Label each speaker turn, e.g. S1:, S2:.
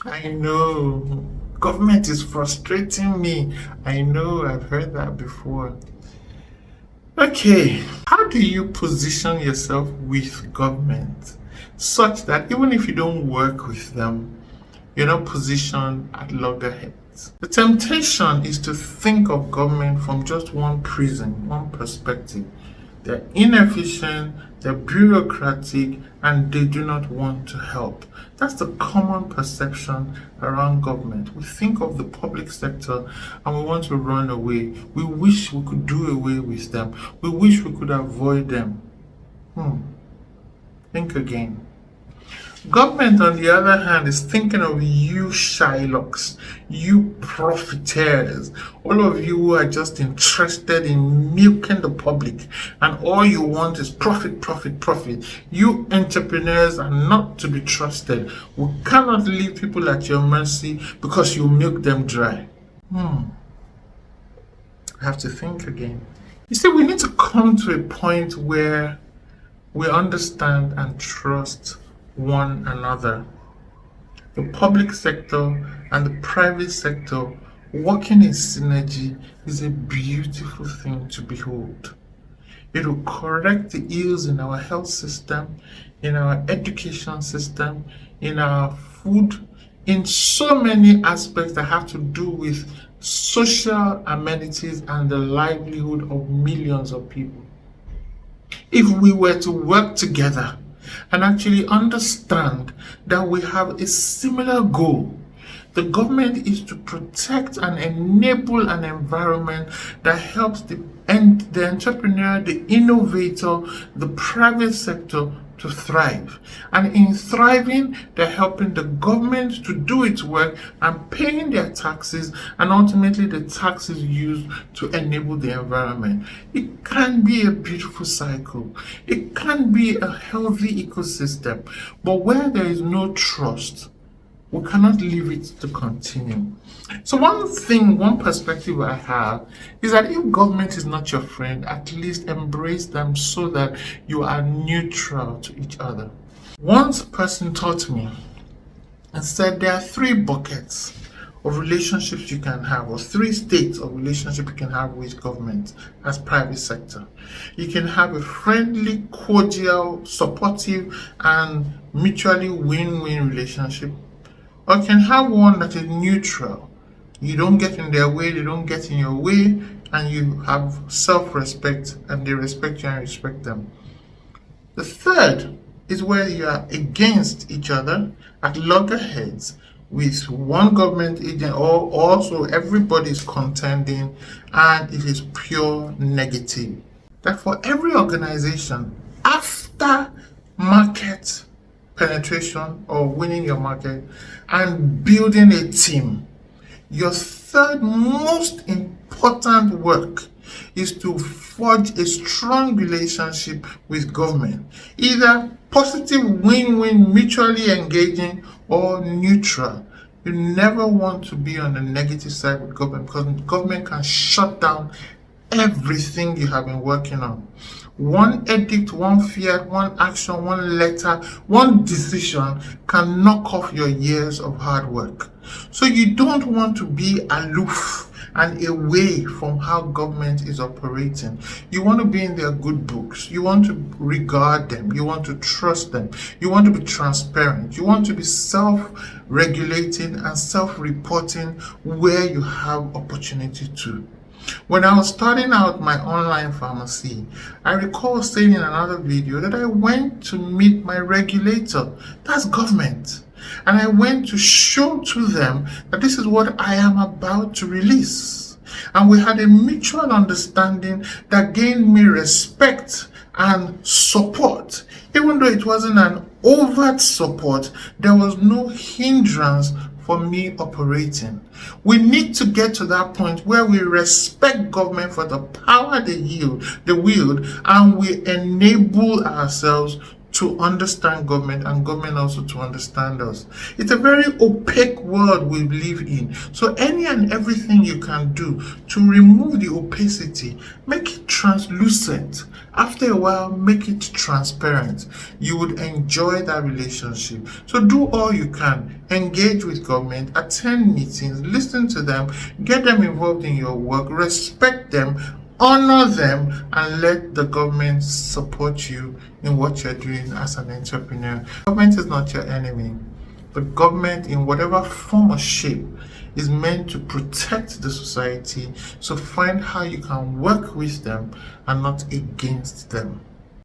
S1: I know. Government is frustrating me. I know, I've heard that before. Okay, how do you position yourself with government such that even if you don't work with them, you're not positioned at loggerheads? The temptation is to think of government from just one prism, one perspective. They're inefficient, they're bureaucratic, and they do not want to help. That's the common perception around government. We think of the public sector and we want to run away. We wish we could do away with them. We wish we could avoid them. Think again. Government, on the other hand, is thinking of you Shylocks, you profiteers, all of you who are just interested in milking the public, and all you want is profit, profit, profit. You entrepreneurs are not to be trusted. We cannot leave people at your mercy because you milk them dry. I have to think again. You see, we need to come to a point where we understand and trust one another. The public sector and the private sector working in synergy is a beautiful thing to behold. It will correct the ills in our health system, in our education system, in our food, in so many aspects that have to do with social amenities and the livelihood of millions of people. If we were to work together and actually understand that we have a similar goal, the government is to protect and enable an environment that helps the entrepreneur, the innovator, the private sector to thrive. And in thriving, they're helping the government to do its work and paying their taxes, and ultimately the taxes used to enable the environment. It can be a beautiful cycle. It can be a healthy ecosystem. But where there is no trust, we cannot leave it to continue. So one perspective I have is that if government is not your friend, at least embrace them so that you are neutral to each other. One person taught me and said there are three buckets of relationships you can have, or three states of relationship you can have with government as private sector. You can have a friendly, cordial, supportive, and mutually win-win relationship. Or you can have one that is neutral. You don't get in their way, they don't get in your way, and you have self-respect and they respect you and respect them. The third is where you are against each other at loggerheads with one government agent, or also everybody is contending and it is pure negative. That for every organization, after market penetration or winning your market and building a team, your third most important work is to forge a strong relationship with government, either positive, win-win, mutually engaging, or neutral. You never want to be on the negative side with government, because government can shut down everything you have been working on. One edict, one fiat, one action, one letter, one decision can knock off your years of hard work. So you don't want to be aloof and away from how government is operating. You want to be in their good books. You want to regard them. You want to trust them. You want to be transparent. You want to be self-regulating and self-reporting where you have opportunity to. When I was starting out my online pharmacy, I recall saying in another video that I went to meet my regulator, that's government, and I went to show to them that this is what I am about to release. And we had a mutual understanding that gained me respect and support. Even though it wasn't an overt support, there was no hindrance for me operating. We need to get to that point where we respect government for the power they wield, and we enable ourselves to understand government and government also to understand us. It's a very opaque world we live in. So any and everything you can do to remove the opacity, make it translucent. After a while, make it transparent. You would enjoy that relationship. So do all you can. Engage with government, attend meetings, listen to them, get them involved in your work, respect them, honor them, and let the government support you in what you're doing as an entrepreneur. Government is not your enemy. The government, in whatever form or shape, is meant to protect the society. So find how you can work with them and not against them.